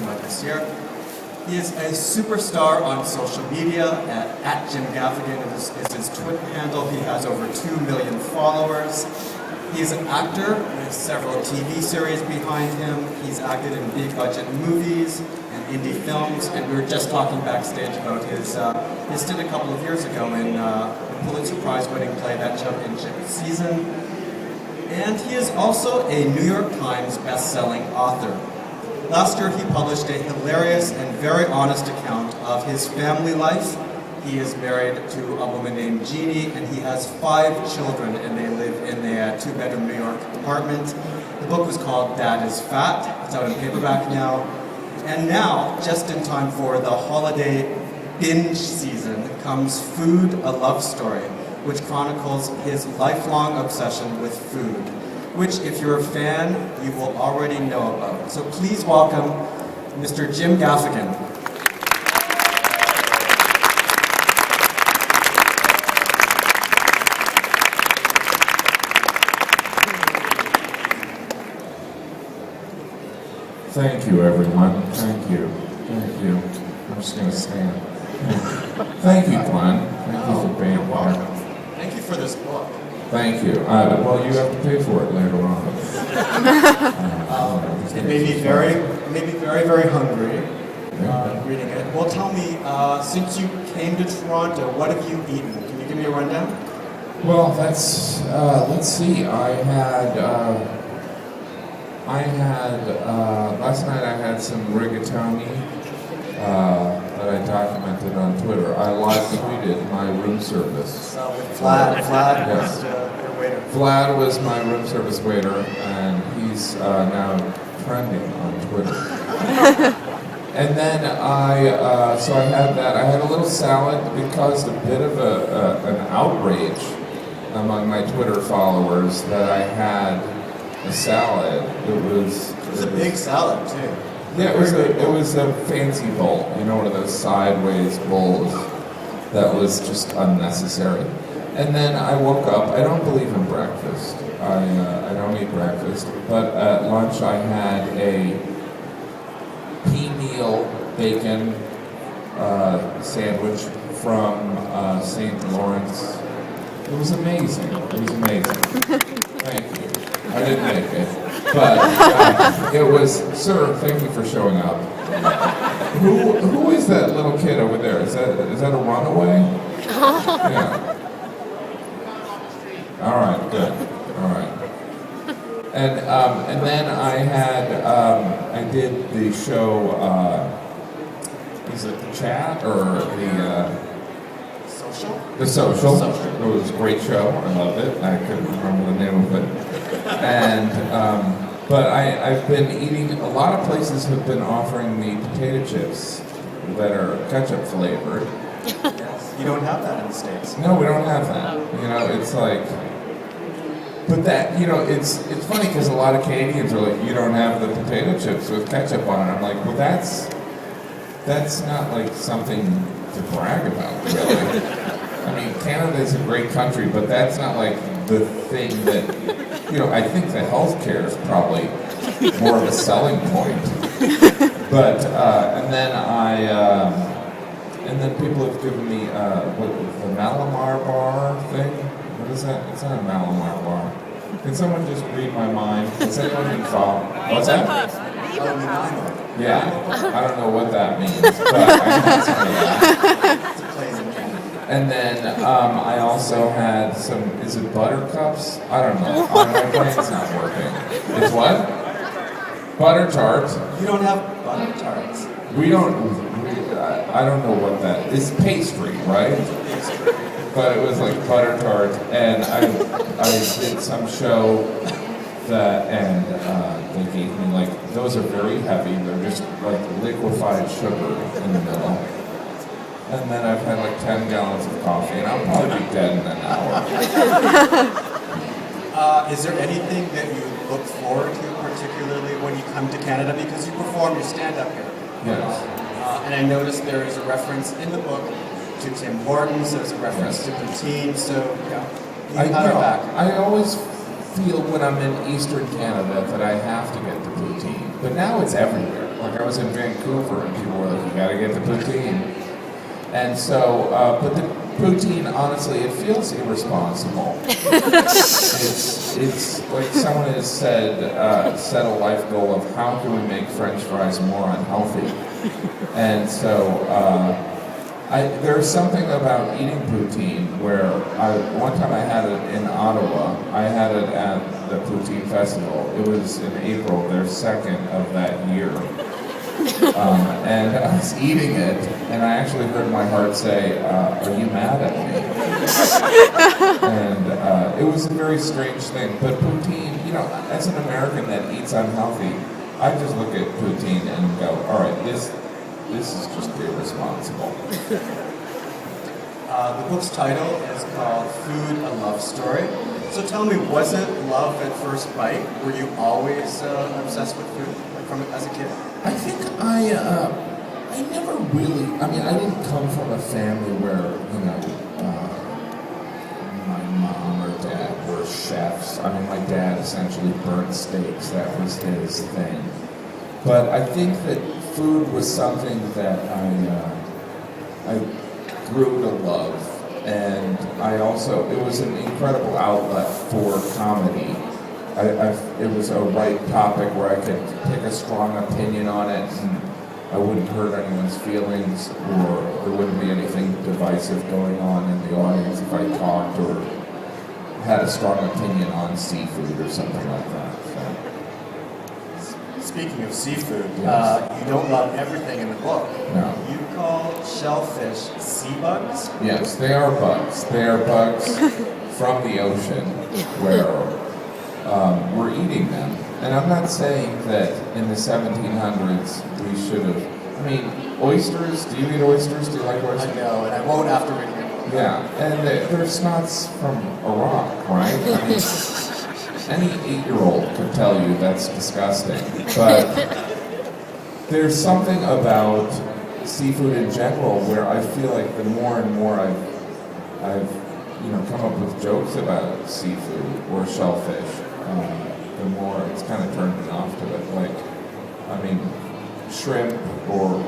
out this year. He is a superstar on social media. At Jim Gaffigan is his Twitter handle. He has over 2 million followers. He's an actor with several TV series behind him. He's acted in big budget movies and indie films, and we were just talking backstage about his stint a couple of years ago in the Pulitzer Prize winning play That Championship Season. And he is also a New York Times best-selling author. Last year he published a hilarious and very honest account of his family life. He is married to a woman named Jeannie, and he has 5 children, and they live in a 2-bedroom New York apartment. The book was called Dad is Fat. It's out in paperback now. And now, just in time for the holiday binge season, comes Food, A Love Story, which chronicles his lifelong obsession with food, which, if you're a fan, you will already know about. So please welcome Mr. Jim Gaffigan. Thank you, everyone. Thank you. Thank you. I'm just going to stand. Thank you, Glenn. Thank you for being here. Thank you for this book. Thank you. Well, you have to pay for it later on. It made me very, very hungry reading it. Well, tell me, since you came to Toronto, what have you eaten? Can you give me a rundown? Well, that's, let's see, last night I had some rigatoni that I documented on Twitter. I live tweeted my room service. So Vlad yes. was your waiter. Vlad was my room service waiter, and he's now trending on Twitter. And then so I had that. I had a little salad. It caused a bit of an outrage among my Twitter followers that I had a salad. It was a big salad too. Yeah, it was a fancy bowl. You know, one of those sideways bowls that was just unnecessary. And then I woke up. I don't believe in breakfast. I don't eat breakfast. But at lunch I had a pea meal bacon sandwich from St. Lawrence. It was amazing. It was amazing. Thank you. I didn't make it, but it was. Sir, thank you for showing up. Who is that little kid over there? Is that a runaway? Yeah. All right, good. All right. And then I did the show. Is it the Chat or the? The Social. It was a great show. I loved it. I couldn't remember the name of it. And but I've been eating. A lot of places have been offering me potato chips that are ketchup flavored. Yes. You don't have that in the States. No, we don't have that. You know, it's like. But that, you know, it's funny because a lot of Canadians are like, you don't have the potato chips with ketchup on it. I'm like, well, that's not like something to brag about, really. I mean, Canada is a great country, but that's not like the thing that, you know, I think the healthcare is probably more of a selling point. But, and then people have given me, the Malamar bar thing? What is that? It's not a Malamar bar. Can someone just read my mind? Does anyone can follow? What's that? Yeah, I don't know what that means, but I know some of that. And then I also had some, is it buttercups? I don't know. My brain's not working. It's what? Butter tarts. You don't have butter tarts. We don't, I don't know what that is. Pastry, right? But it was like butter tart, and I did some show that, and they gave me like, those are very heavy, they're just like liquefied sugar in the middle. And then I've had like 10 gallons of coffee, and I'll probably be dead in an hour. Is there anything that you look forward to particularly when you come to Canada? Because you perform your stand-up here. Yes. And I noticed there is a reference in the book to Tim Hortons, there's a reference to poutine, so yeah, you have it back. I always feel when I'm in Eastern Canada that I have to get the poutine, but now it's everywhere. like I was in Vancouver and people were like, you gotta get the poutine. And so, but the poutine, honestly, it feels irresponsible. it's like someone has said, set a life goal of how can we make French fries more unhealthy. And so, there's something about eating poutine where one time I had it in Ottawa. I had it at the Poutine Festival. It was in April, their second of that year. And I was eating it, and I actually heard my heart say, are you mad at me? And it was a very strange thing. But poutine, you know, as an American that eats unhealthy, I just look at poutine and go, all right, this is just irresponsible. The book's title is called Food, A Love Story. So tell me, was it love at first bite? Were you always obsessed with food, like from as a kid? I think I never really, I mean, I didn't come from a family where, you know, my mom or dad were chefs. I mean, my dad essentially burnt steaks. That was his thing. But I think that food was something that I grew to love. And it was an incredible outlet for comedy. It was a right topic where I could take a strong opinion on it, and I wouldn't hurt anyone's feelings, or there wouldn't be anything divisive going on in the audience if I talked or had a strong opinion on seafood or something like that. So. Speaking of seafood, Yes. you don't love everything in the book. No. You call shellfish sea bugs? Yes, they are bugs. They are bugs from the ocean where we're eating them. And I'm not saying that in the 1700s we should have. I mean, oysters. Do you eat oysters? Do you like oysters? I know, and I won't after reading it. Yeah, and they're snots from Iraq, right? I mean, any 8-year-old could tell you that's disgusting. But there's something about seafood in general where I feel like the more and more I've come up with jokes about seafood or shellfish, the more it's kind of turned me off to it. Like, I mean, shrimp or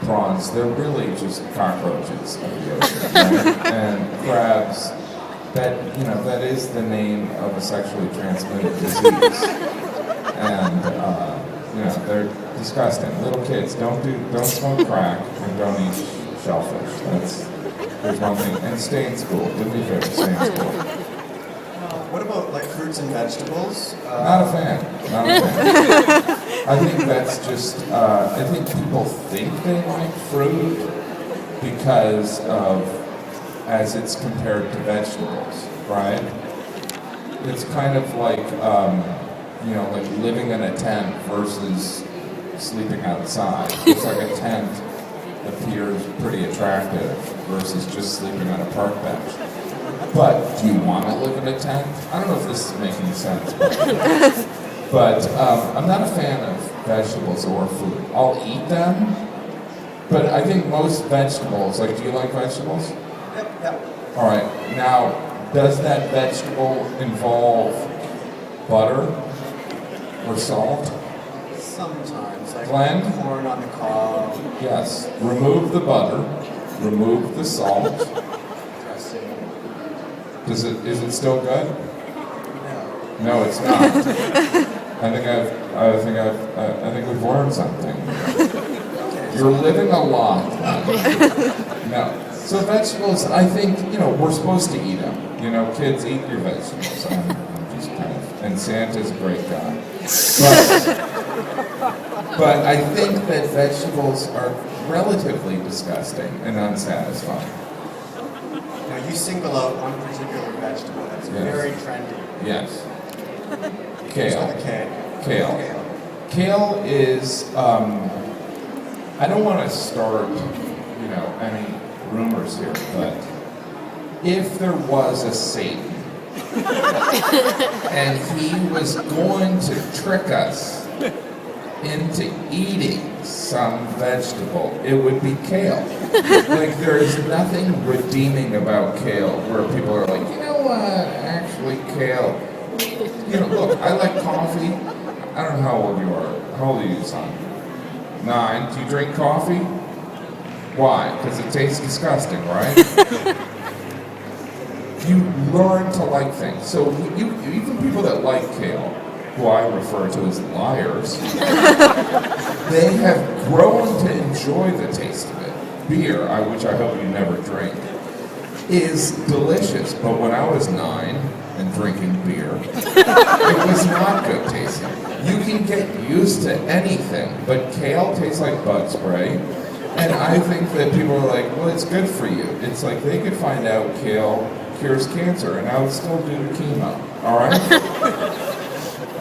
prawns, they're really just cockroaches of the ocean. Right? And crabs, that is the name of a sexually transmitted disease. And they're disgusting. Little kids, don't smoke crack and don't eat shellfish. There's one thing. And stay in school. Do me a favor, stay in school. What about like fruits and vegetables? Not a fan. I think that's just, I think people think they like fruit because of, as it's compared to vegetables, right? It's kind of like, like living in a tent versus sleeping outside. It's like a tent appears pretty attractive versus just sleeping on a park bench. But do you want to live in a tent? I don't know if this is making sense. But I'm not a fan of vegetables or fruit. I'll eat them, but I think most vegetables, like, do you like vegetables? Yep. All right. Now, does that vegetable involve butter or salt? Sometimes, like Blend? corn on the cob. Yes. Remove the butter. Remove the salt. Dressing. Is it still good? No. No, it's not. I think we've learned something. You're living a lot. No. So vegetables, I think, we're supposed to eat them. Kids, eat your vegetables. I'm just kind of, and Santa's a great guy. But I think that vegetables are relatively disgusting and unsatisfying. Now you single out one particular vegetable that's very trendy. Yes. Kale. Kale. Kale is, I don't want to start, any rumors here, but if there was a Satan and he was going to trick us into eating some vegetable, it would be kale. Like, there's nothing redeeming about kale where people are like, you know what, actually kale, look, I like coffee. I don't know how old you are. How old are you, son? 9. Do you drink coffee? Why? Because it tastes disgusting, right? You learn to like things. So even people that like kale, who I refer to as liars, they have grown to enjoy the taste of it. Beer, which I hope you never drink, is delicious. But when I was 9 and drinking beer, it was not good tasting. You can get used to anything, but kale tastes like bug spray. And I think that people are like, well, it's good for you. It's like they could find out kale cures cancer, and I would still do the chemo, all right?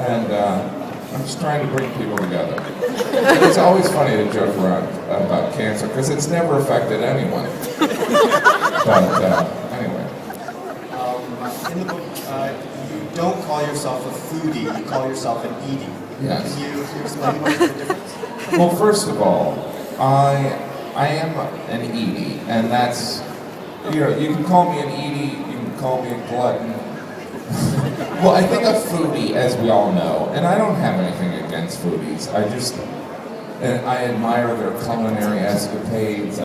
And I'm just trying to bring people together. It's always funny to joke around about cancer, because it's never affected anyone. But anyway. In the book, you don't call yourself a foodie, you call yourself an edie. Yes. Can you explain what's the difference? Well, first of all, I am an Edie, and that's, you can call me an Edie, you can call me a glutton. Well, I think a foodie, as we all know, and I don't have anything against foodies, I admire their culinary escapades.